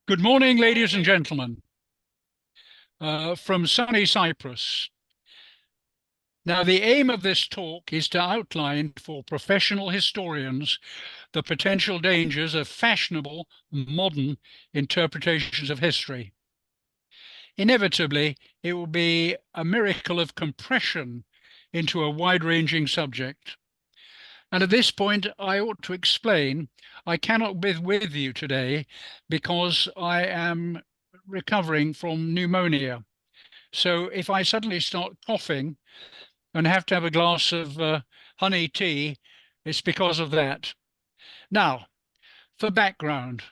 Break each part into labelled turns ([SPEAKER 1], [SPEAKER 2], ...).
[SPEAKER 1] Good morning, ladies and gentlemen, from sunny Cyprus. Now, the aim of this talk is to outline for professional historians the potential dangers of fashionable modern interpretations of history. Inevitably, it will be a miracle of compression into a wide-ranging subject. And at this point, I ought to explain I cannot be with you today because I am recovering from pneumonia. So if I suddenly start coughing and have to have a glass of honey tea, it's because of that. Now, for background,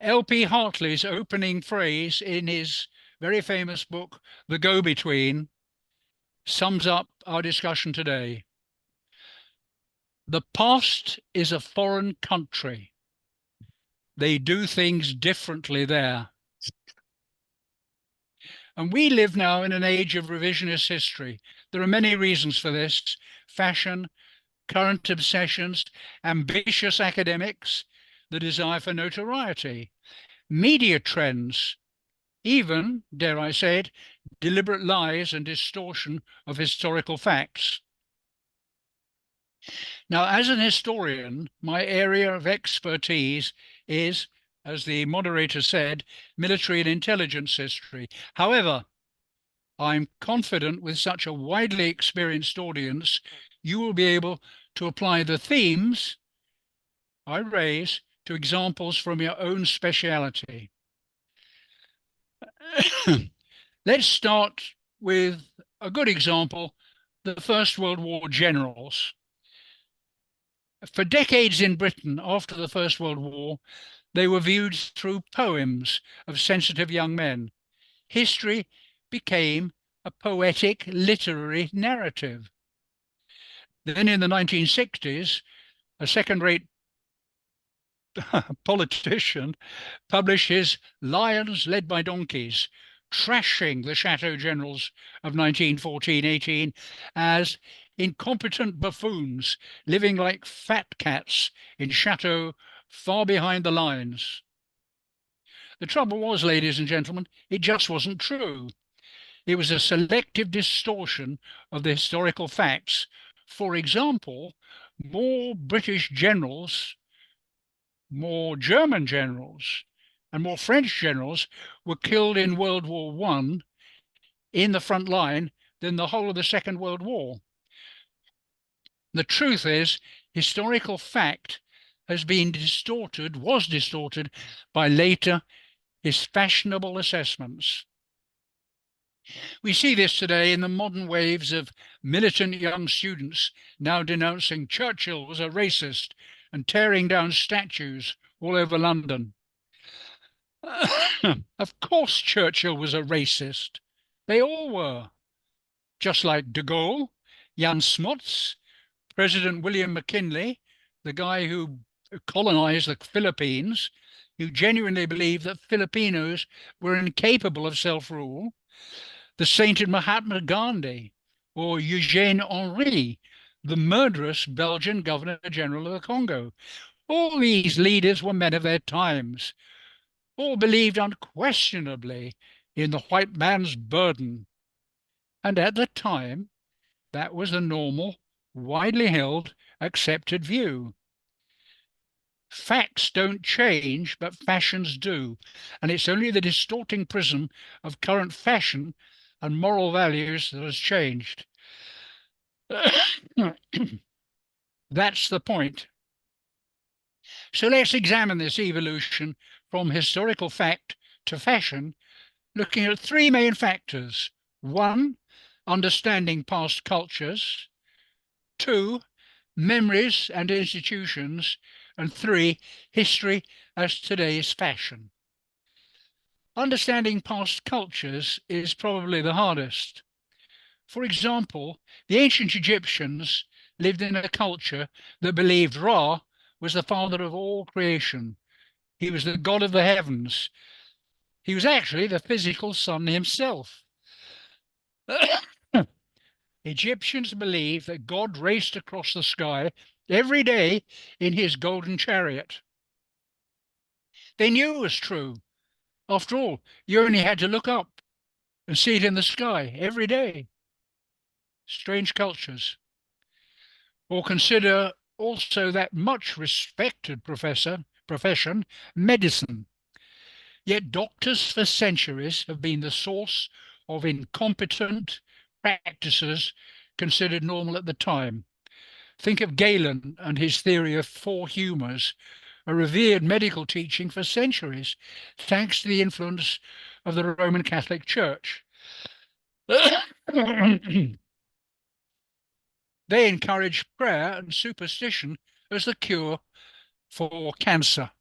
[SPEAKER 1] L.P. Hartley's opening phrase in his very famous book, The Go-Between, sums up our discussion today. The past is a foreign country. They do things differently there. And we live now in an age of revisionist history. There are many reasons for this: fashion, current obsessions, ambitious academics, the desire for notoriety, media trends, even, dare I say it, deliberate lies and distortion of historical facts. Now, as an historian, my area of expertise is, as the moderator said, military and intelligence history. However, I'm confident with such a widely experienced audience, you will be able to apply the themes I raise to examples from your own speciality. Let's start with a good example, the First World War generals. For decades in Britain after the First World War, they were viewed through poems of sensitive young men. History became a poetic literary narrative. Then in the 1960s, a second-rate politician published his Lions Led by Donkeys, trashing the Chateau generals of 1914-18 as incompetent buffoons living like fat cats in chateaux far behind the lines. The trouble was, ladies and gentlemen, it just wasn't true. It was a selective distortion of the historical facts. For example, more British generals, more German generals, and more French generals were killed in World War I in the front line than the whole of the Second World War. The truth is, historical fact has been distorted, was distorted by later fashionable assessments. We see this today in the modern waves of militant young students now denouncing Churchill was a racist and tearing down statues all over London. Of course, Churchill was a racist. They all were. Just like de Gaulle, Jan Smuts, President William McKinley, the guy who colonized the Philippines, who genuinely believed that Filipinos were incapable of self-rule, the sainted Mahatma Gandhi, or Eugène Henry, the murderous Belgian Governor-General of the Congo. All these leaders were men of their times. All believed unquestionably in the white man's burden. And at the time, that was the normal, widely held, accepted view. Facts don't change, but fashions do. And it's only the distorting prism of current fashion and moral values that has changed. That's the point. So let's examine this evolution from historical fact to fashion, looking at three main factors. One, understanding past cultures. Two, memories and institutions. And three, history as today's fashion. Understanding past cultures is probably the hardest. For example, the ancient Egyptians lived in a culture that believed Ra was the father of all creation. He was the god of the heavens. He was actually the physical sun himself. Egyptians believed that God raced across the sky every day in his golden chariot. They knew it was true. After all, you only had to look up and see it in the sky every day. Strange cultures. Or consider also that much respected profession, medicine. Yet doctors for centuries have been the source of incompetent practices considered normal at the time. Think of Galen and his theory of four humours, a revered medical teaching for centuries, thanks to the influence of the Roman Catholic Church. They encourage prayer and superstition as the cure for cancer.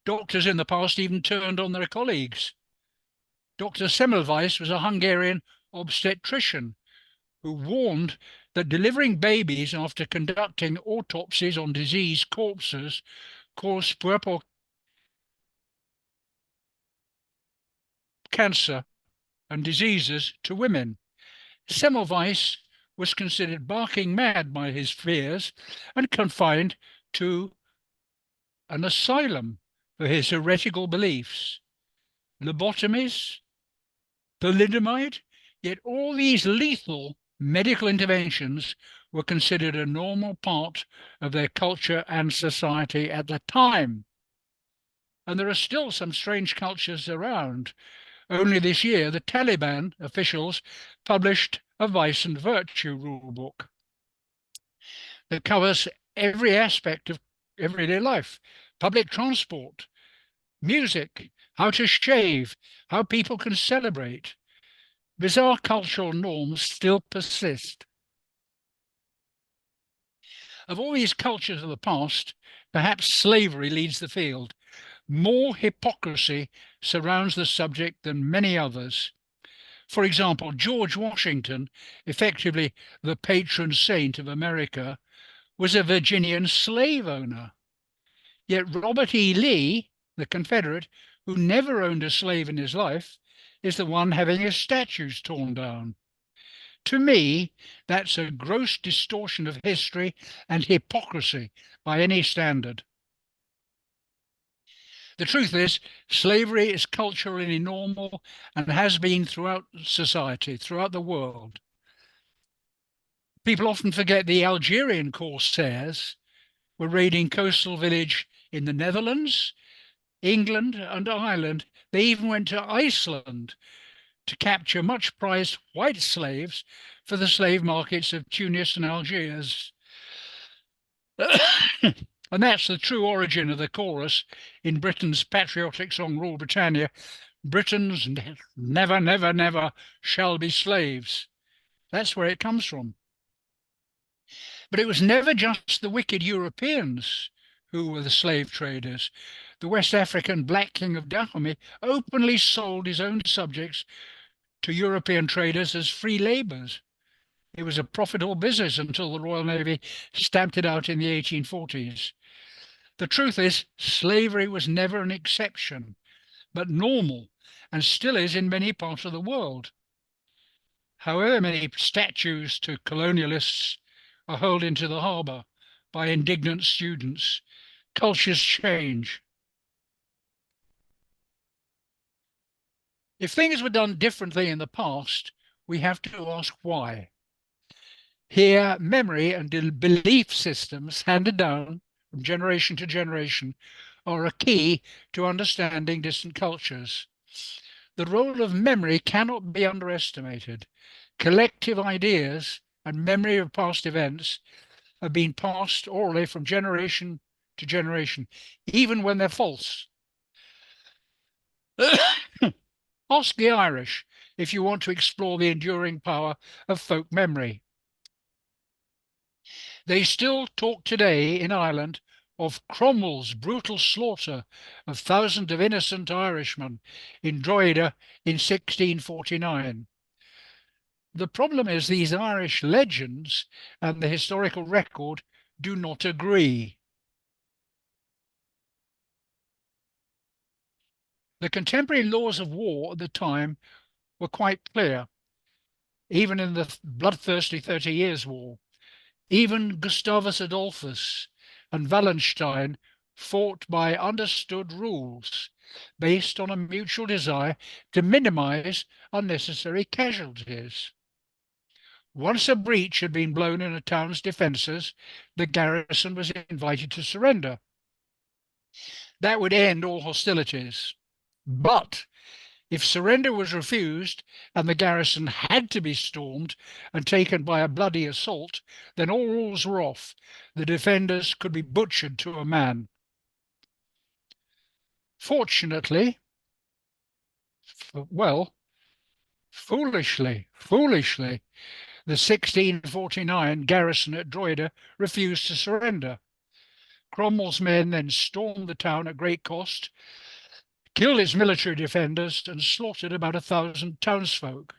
[SPEAKER 1] Doctors in the past even turned on their colleagues. Dr. Semmelweis was a Hungarian obstetrician who warned that delivering babies after conducting autopsies on diseased corpses caused puerperal cancer and diseases to women. Semmelweis was considered barking mad by his fears and confined to an asylum for his heretical beliefs. Lobotomies, thalidomide, yet all these lethal medical interventions were considered a normal part of their culture and society at the time. And there are still some strange cultures around. Only this year, the Taliban officials published a vice and virtue rule book that covers every aspect of everyday life: public transport, music, how to shave, how people can celebrate. Bizarre cultural norms still persist. Of all these cultures of the past, perhaps slavery leads the field. More hypocrisy surrounds the subject than many others. For example, George Washington, effectively the patron saint of America, was a Virginian slave owner. Yet Robert E. Lee, the Confederate, who never owned a slave in his life, is the one having his statues torn down. To me, that's a gross distortion of history and hypocrisy by any standard. The truth is, slavery is culturally normal and has been throughout society, throughout the world. People often forget the Algerian corsairs were raiding coastal village in the Netherlands, England, and Ireland. They even went to Iceland to capture much prized white slaves for the slave markets of Tunis and Algiers. And that's the true origin of the chorus in Britain's patriotic song Rule Britannia: Britons never, never, never shall be slaves. That's where it comes from. But it was never just the wicked Europeans who were the slave traders. The West African Black King of Dahomey openly sold his own subjects to European traders as free labourers. It was a profitable business until the Royal Navy stamped it out in the 1840s. The truth is, slavery was never an exception, but normal, and still is in many parts of the world. However many statues to colonialists are hurled into the harbour by indignant students, cultures change. If things were done differently in the past, we have to ask why. Here, memory and belief systems handed down from generation to generation are a key to understanding distant cultures. The role of memory cannot be underestimated. Collective ideas and memory of past events have been passed orally from generation to generation, even when they're false. Ask the Irish if you want to explore the enduring power of folk memory. They still talk today in Ireland of Cromwell's brutal slaughter of thousands of innocent Irishmen in Drogheda in 1649. The problem is these Irish legends and the historical record do not agree. The contemporary laws of war at the time were quite clear, even in the bloodthirsty 30 Years' War. Even Gustavus Adolphus and Wallenstein fought by understood rules based on a mutual desire to minimize unnecessary casualties. Once a breach had been blown in a town's defences, the garrison was invited to surrender. That would end all hostilities. But if surrender was refused and the garrison had to be stormed and taken by a bloody assault, then all rules were off. The defenders could be butchered to a man. Fortunately, foolishly, the 1649 garrison at Drogheda refused to surrender. Cromwell's men then stormed the town at great cost, killed its military defenders, and slaughtered about 1,000 townsfolk.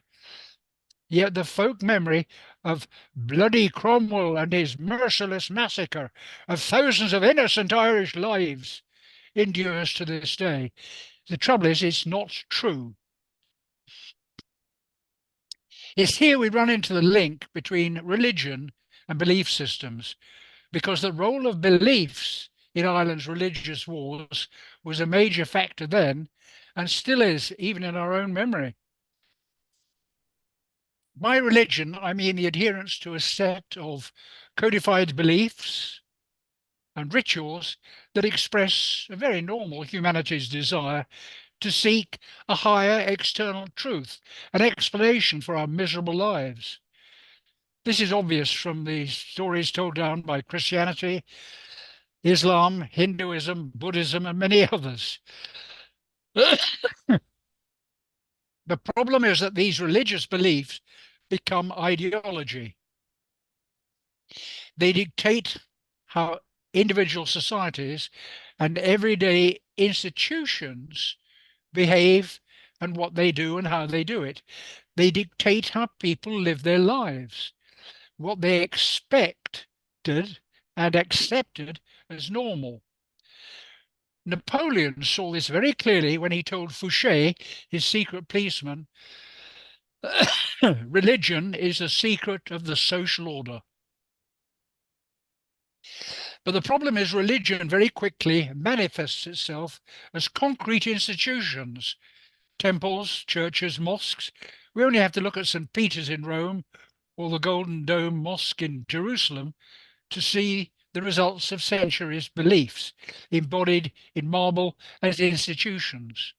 [SPEAKER 1] Yet the folk memory of bloody Cromwell and his merciless massacre of thousands of innocent Irish lives endures to this day. The trouble is, it's not true. It's here we run into the link between religion and belief systems, because the role of beliefs in Ireland's religious wars was a major factor then, and still is, even in our own memory. By religion, I mean the adherence to a set of codified beliefs and rituals that express a very normal humanity's desire to seek a higher external truth, an explanation for our miserable lives. This is obvious from the stories told down by Christianity, Islam, Hinduism, Buddhism, and many others. The problem is that these religious beliefs become ideology. They dictate how individual societies and everyday institutions behave and what they do and how they do it. They dictate how people live their lives, what they expected and accepted as normal. Napoleon saw this very clearly when he told Fouché, his secret policeman, religion is a secret of the social order. But the problem is religion very quickly manifests itself as concrete institutions, temples, churches, mosques. We only have to look at St. Peter's in Rome or the Golden Dome Mosque in Jerusalem to see the results of centuries' beliefs embodied in marble as institutions.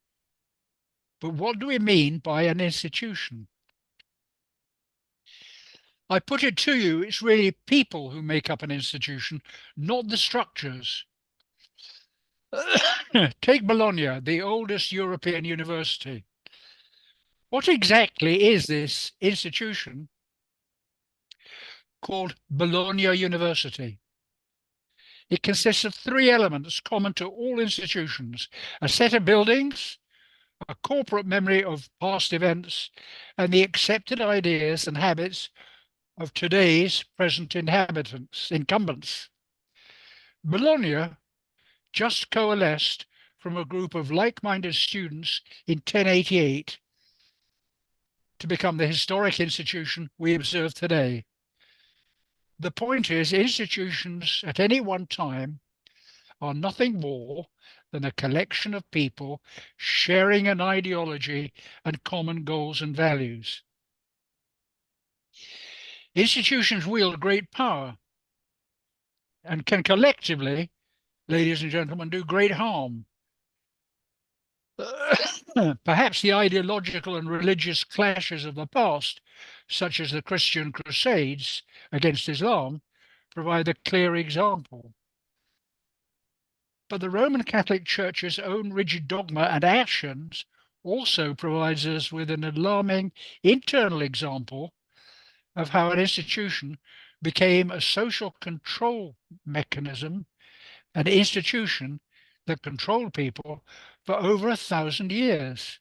[SPEAKER 1] But what do we mean by an institution? I put it to you, it's really people who make up an institution, not the structures. Take Bologna, the oldest European university. What exactly is this institution called Bologna University? It consists of three elements common to all institutions: a set of buildings, a corporate memory of past events, and the accepted ideas and habits of today's present incumbents. Bologna just coalesced from a group of like-minded students in 1088 to become the historic institution we observe today. The point is, institutions at any one time are nothing more than a collection of people sharing an ideology and common goals and values. Institutions wield great power and can collectively, ladies and gentlemen, do great harm. Perhaps the ideological and religious clashes of the past, such as the Christian Crusades against Islam, provide a clear example. But the Roman Catholic Church's own rigid dogma and actions also provides us with an alarming internal example of how an institution became a social control mechanism, an institution that controlled people for over 1,000 years.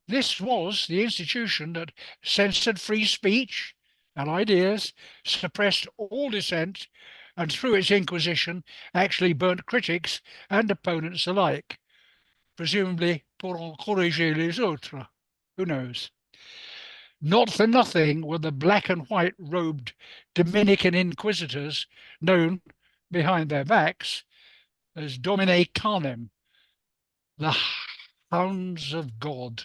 [SPEAKER 1] This was the institution that censored free speech and ideas, suppressed all dissent, and through its inquisition actually burnt critics and opponents alike, presumably pour encourager les autres. Who knows? Not for nothing were the black and white robed Dominican inquisitors known, behind their backs, as Domine Canem, the hounds of God.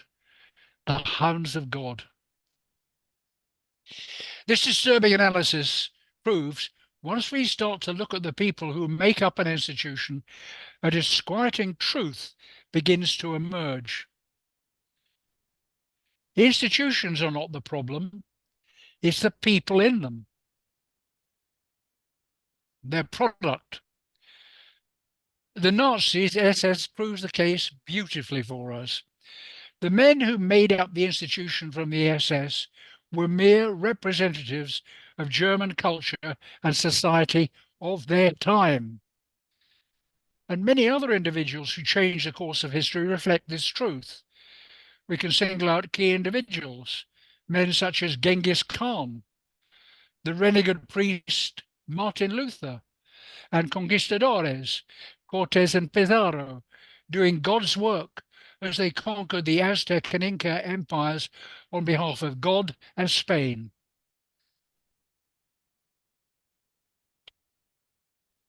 [SPEAKER 1] The hounds of God. This disturbing analysis proves once we start to look at the people who make up an institution, a disquieting truth begins to emerge. Institutions are not the problem, it's the people in them, their product. The Nazis, SS, proves the case beautifully for us. The men who made up the institution from the SS were mere representatives of German culture and society of their time. And many other individuals who changed the course of history reflect this truth. We can single out key individuals, men such as Genghis Khan, the renegade priest Martin Luther, and conquistadores, Cortes and Pizarro, doing God's work as they conquered the Aztec and Inca empires on behalf of God and Spain.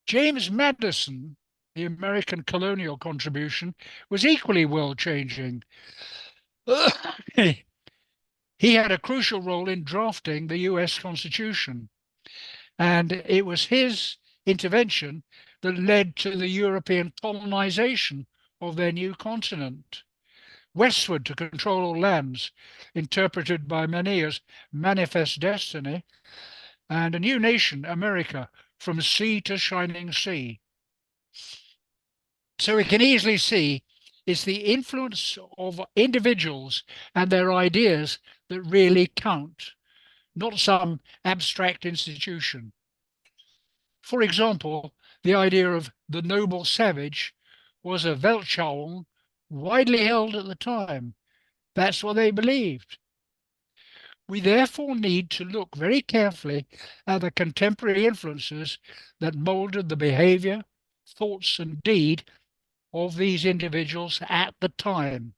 [SPEAKER 1] James Madison, the American colonial contribution, was equally world-changing. He had a crucial role in drafting the US Constitution, and it was his intervention that led to the European colonization of their new continent, westward to control all lands, interpreted by many as manifest destiny, and a new nation, America, from sea to shining sea. So we can easily see it's the influence of individuals and their ideas that really count, not some abstract institution. For example, the idea of the noble savage was a Weltanschauung widely held at the time. That's what they believed. We therefore need to look very carefully at the contemporary influences that molded the behavior, thoughts, and deed of these individuals at the time.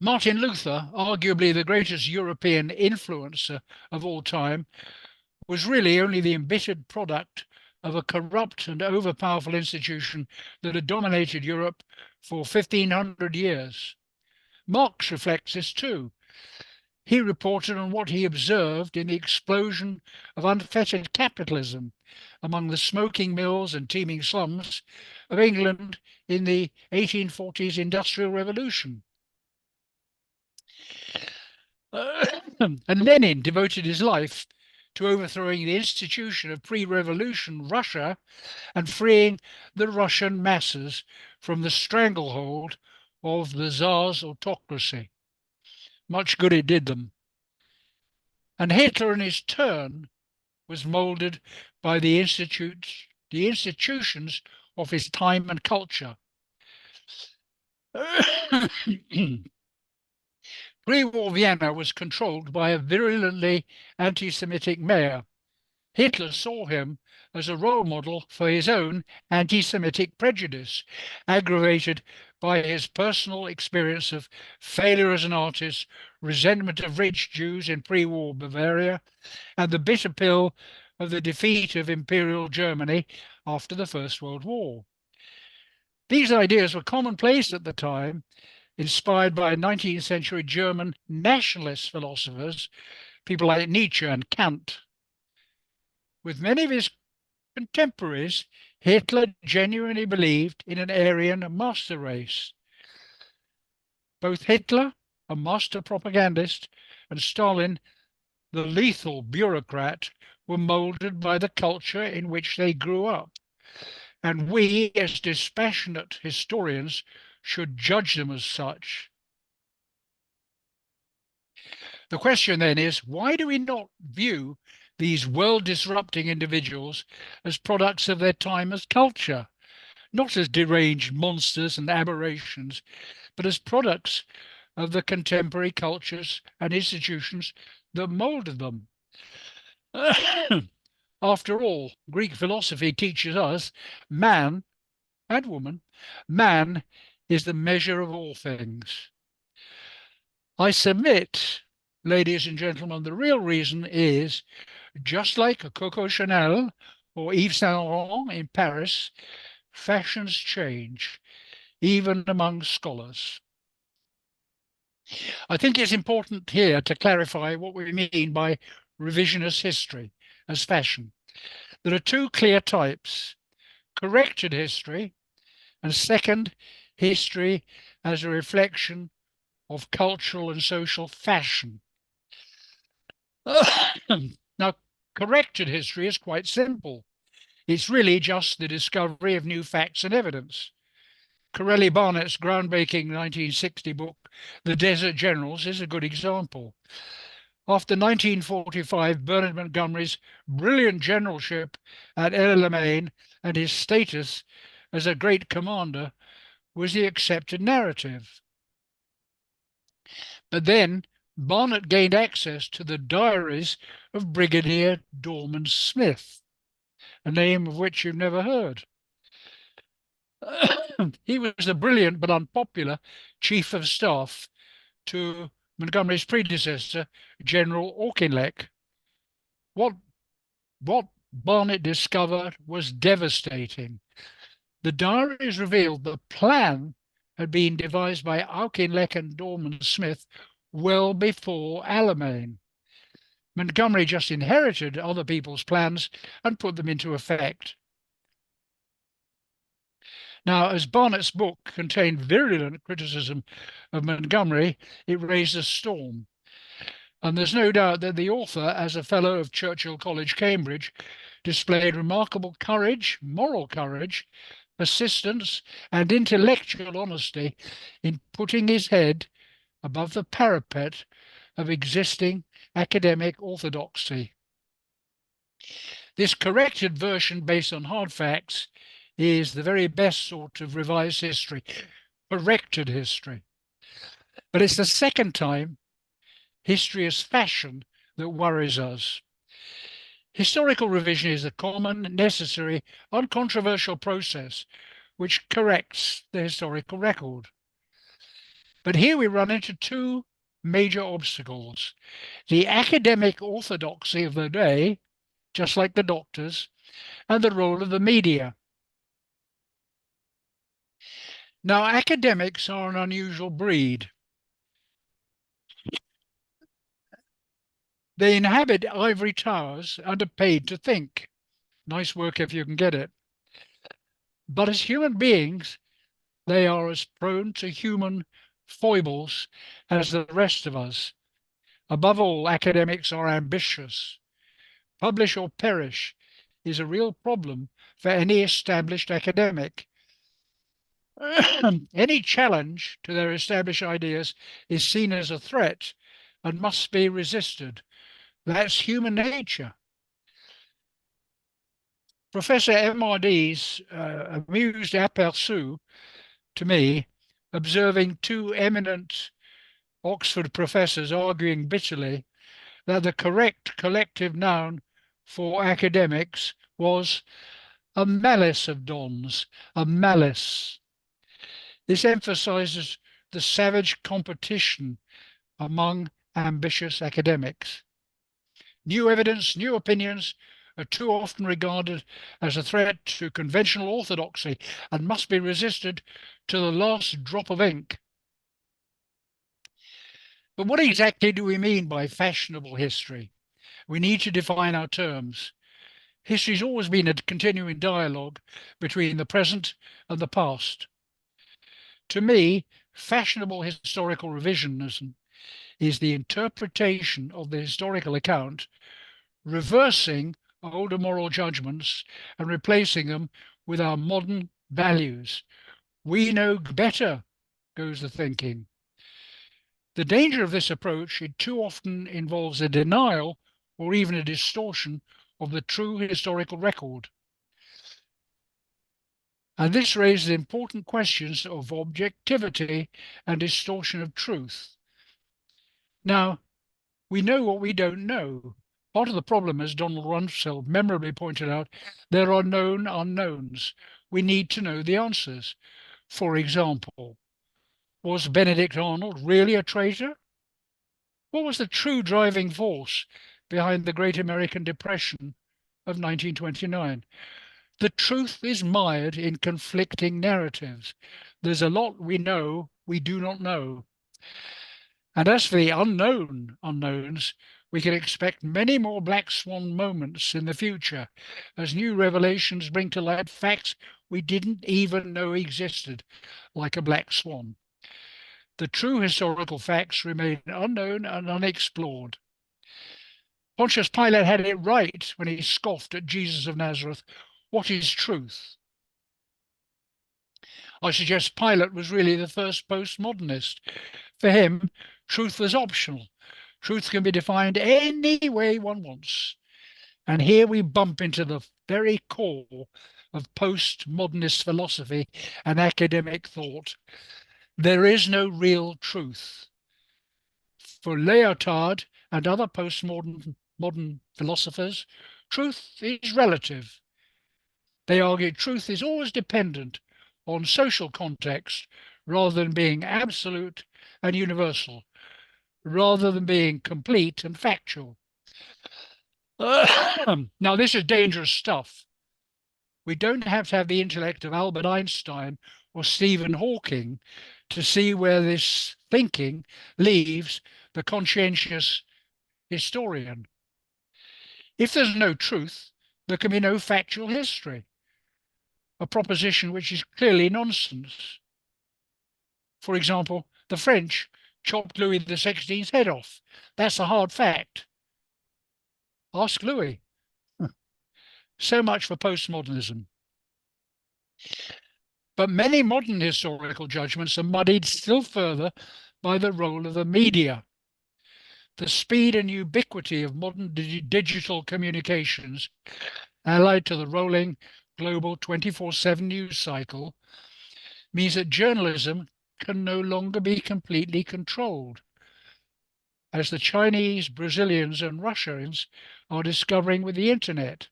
[SPEAKER 1] Martin Luther, arguably the greatest European influencer of all time, was really only the embittered product of a corrupt and overpowerful institution that had dominated Europe for 1500 years. Marx reflects this too. He reported on what he observed in the explosion of unfettered capitalism among the smoking mills and teeming slums of England in the 1840s Industrial Revolution. And Lenin devoted his life to overthrowing the institution of pre-revolution Russia and freeing the Russian masses from the stranglehold of the Tsar's autocracy. Much good it did them. And Hitler, in his turn, was moulded by the institutions of his time and culture. Pre-war Vienna was controlled by a virulently anti-Semitic mayor. Hitler saw him as a role model for his own anti-Semitic prejudice, aggravated by his personal experience of failure as an artist, resentment of rich Jews in pre-war Bavaria, and the bitter pill of the defeat of Imperial Germany after the First World War. These ideas were commonplace at the time, inspired by 19th century German nationalist philosophers, people like Nietzsche and Kant. With many of his contemporaries, Hitler genuinely believed in an Aryan master race. Both Hitler, a master propagandist, and Stalin, the lethal bureaucrat, were molded by the culture in which they grew up. And we, as dispassionate historians, should judge them as such. The question then is, why do we not view these world-disrupting individuals as products of their time as culture, not as deranged monsters and aberrations, but as products of the contemporary cultures and institutions that molded them? After all, Greek philosophy teaches us man and woman, man is the measure of all things. I submit, ladies and gentlemen, the real reason is, just like Coco Chanel or Yves Saint Laurent in Paris, fashions change, even among scholars. I think it's important here to clarify what we mean by revisionist history as fashion. There are two clear types: corrected history, and second, history as a reflection of cultural and social fashion. Now, corrected history is quite simple. It's really just the discovery of new facts and evidence. Corelli Barnett's groundbreaking 1960 book, The Desert Generals, is a good example. After 1945, Bernard Montgomery's brilliant generalship at El Alamein and his status as a great commander was the accepted narrative. But then Barnett gained access to the diaries of Brigadier Dorman Smith, a name of which you've never heard. He was the brilliant but unpopular chief of staff to Montgomery's predecessor, General Auchinleck. What Barnett discovered was devastating. The diaries revealed the plan had been devised by Auchinleck and Dorman Smith well before Alamein. Montgomery just inherited other people's plans and put them into effect. Now, as Barnett's book contained virulent criticism of Montgomery, it raised a storm. And there's no doubt that the author, as a fellow of Churchill College, Cambridge, displayed remarkable courage, moral courage, persistence, and intellectual honesty in putting his head above the parapet of existing academic orthodoxy. This corrected version, based on hard facts, is the very best sort of revised history, corrected history. But it's the second time history as fashion that worries us. Historical revision is a common, necessary, uncontroversial process which corrects the historical record. But here we run into two major obstacles: the academic orthodoxy of the day, just like the doctors, and the role of the media. Now, academics are an unusual breed. They inhabit ivory towers and are paid to think. Nice work if you can get it. But as human beings, they are as prone to human foibles as the rest of us. Above all, academics are ambitious. Publish or perish is a real problem for any established academic. Any challenge to their established ideas is seen as a threat and must be resisted. That's human nature. Professor MRD's amused aperçu to me, observing two eminent Oxford professors arguing bitterly that the correct collective noun for academics was a malice of dons, a malice. This emphasizes the savage competition among ambitious academics. New evidence, new opinions are too often regarded as a threat to conventional orthodoxy and must be resisted to the last drop of ink. But what exactly do we mean by fashionable history? We need to define our terms. History's always been a continuing dialogue between the present and the past. To me, fashionable historical revisionism is the interpretation of the historical account, reversing older moral judgments and replacing them with our modern values. We know better, goes the thinking. The danger of this approach, it too often involves a denial or even a distortion of the true historical record. And this raises important questions of objectivity and distortion of truth. Now, we know what we don't know. Part of the problem, as Donald Rumsfeld memorably pointed out, there are known unknowns. We need to know the answers. For example, was Benedict Arnold really a traitor? What was the true driving force behind the Great American Depression of 1929. The truth is mired in conflicting narratives. There's a lot we know we do not know. And as for the unknown unknowns, we can expect many more black swan moments in the future as new revelations bring to light facts we didn't even know existed, like a black swan. The true historical facts remain unknown and unexplored. Pontius Pilate had it right when he scoffed at Jesus of Nazareth. What is truth? I suggest Pilate was really the first postmodernist. For him, truth was optional. Truth can be defined any way one wants. And here we bump into the very core of postmodernist philosophy and academic thought. There is no real truth. For Lyotard and other modern philosophers, truth is relative. They argue truth is always dependent on social context rather than being absolute and universal, rather than being complete and factual. Now, this is dangerous stuff. We don't have to have the intellect of Albert Einstein or Stephen Hawking to see where this thinking leaves the conscientious historian. If there's no truth, there can be no factual history, a proposition which is clearly nonsense. For example, the French chopped Louis XVI's head off. That's a hard fact. Ask Louis. So much for postmodernism. But many modern historical judgments are muddied still further by the role of the media. The speed and ubiquity of modern digital communications, allied to the rolling global 24/7 news cycle, means that journalism can no longer be completely controlled, as the Chinese, Brazilians, and Russians are discovering with the internet.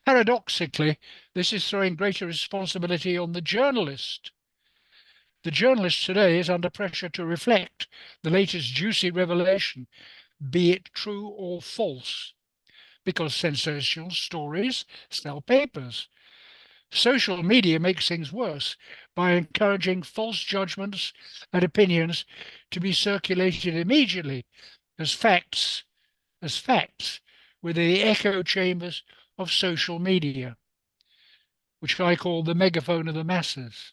[SPEAKER 1] Paradoxically, this is throwing greater responsibility on the journalist. The journalist today is under pressure to reflect the latest juicy revelation, be it true or false, because sensational stories sell papers. Social media makes things worse by encouraging false judgments and opinions to be circulated immediately as facts, within the echo chambers of social media, which I call the megaphone of the masses.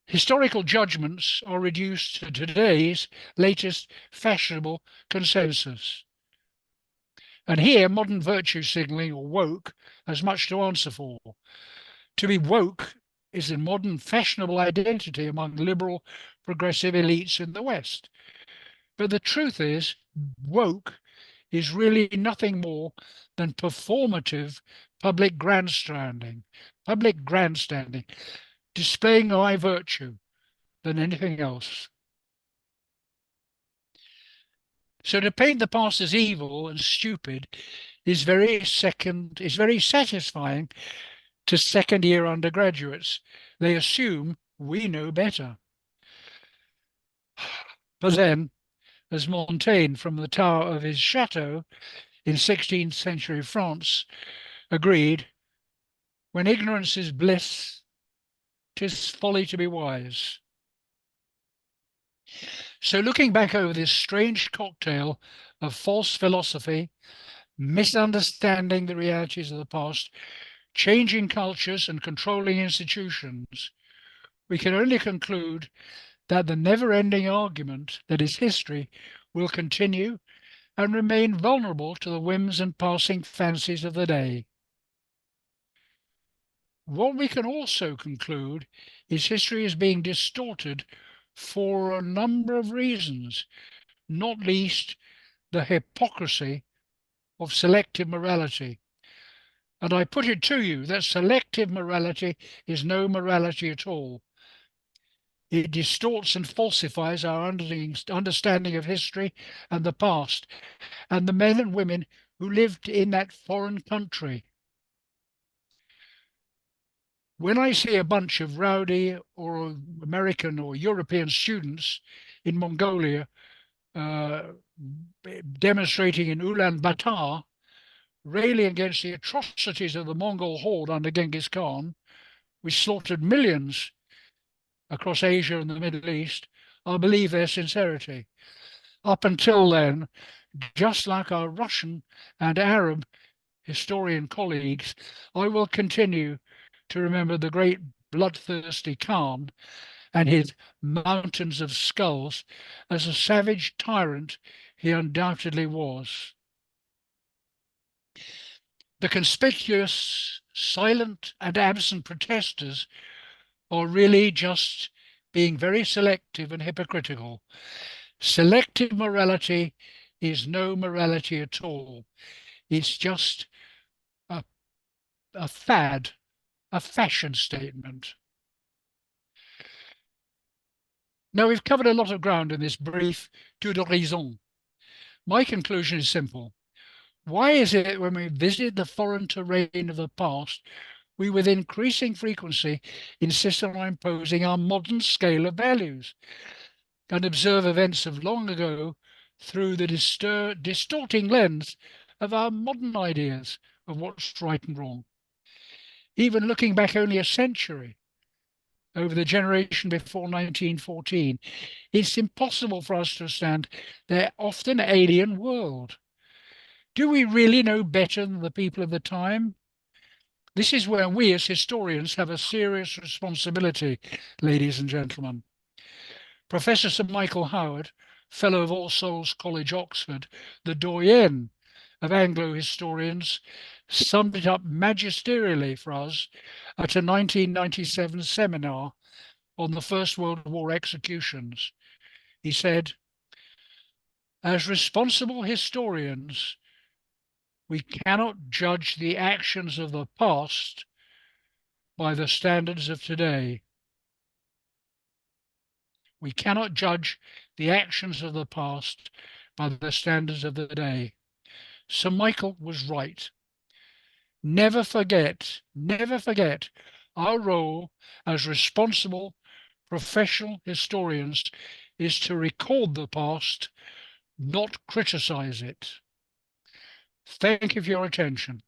[SPEAKER 1] Historical judgments are reduced to today's latest fashionable consensus. And here, modern virtue signalling, or woke, has much to answer for. To be woke is a modern fashionable identity among liberal, progressive elites in the West. But the truth is, woke is really nothing more than performative public grandstanding, displaying high virtue than anything else. So to paint the past as evil and stupid is very satisfying to second-year undergraduates. They assume we know better. But then, as Montaigne from the tower of his chateau in 16th century France agreed, when ignorance is bliss, 'tis folly to be wise. So looking back over this strange cocktail of false philosophy, misunderstanding the realities of the past, changing cultures and controlling institutions, we can only conclude that the never-ending argument that is history will continue and remain vulnerable to the whims and passing fancies of the day. What we can also conclude is history is being distorted for a number of reasons, not least the hypocrisy of selective morality. And I put it to you that selective morality is no morality at all. It distorts and falsifies our understanding of history and the past, and the men and women who lived in that foreign country. When I see a bunch of rowdy or American or European students in Mongolia uh, demonstrating in Ulaanbaatar, railing against the atrocities of the Mongol horde under Genghis Khan, which slaughtered millions across Asia and the Middle East, I believe their sincerity. Up until then, just like our Russian and Arab historian colleagues, I will continue to remember the great bloodthirsty Khan and his mountains of skulls as a savage tyrant he undoubtedly was. The conspicuous, silent, and absent protesters are really just being very selective and hypocritical. Selective morality is no morality at all. It's just a, a fad, a fashion statement. Now, we've covered a lot of ground in this brief tour d'horizon. My conclusion is simple. Why is it when we visit the foreign terrain of the past, we with increasing frequency insist on imposing our modern scale of values and observe events of long ago through the distorting lens of our modern ideas of what's right and wrong? Even looking back only a century over the generation before 1914, it's impossible for us to understand their often alien world. Do we really know better than the people of the time? This is where we as historians have a serious responsibility, ladies and gentlemen. Professor Sir Michael Howard, Fellow of All Souls College, Oxford, the doyen of Anglo historians, summed it up magisterially for us at a 1997 seminar on the First World War executions. He said, "As responsible historians, we cannot judge the actions of the past by the standards of today. We cannot judge the actions of the past by the standards of the day." Sir Michael was right. Never forget our role as responsible professional historians is to record the past, not criticize it. Thank you for your attention.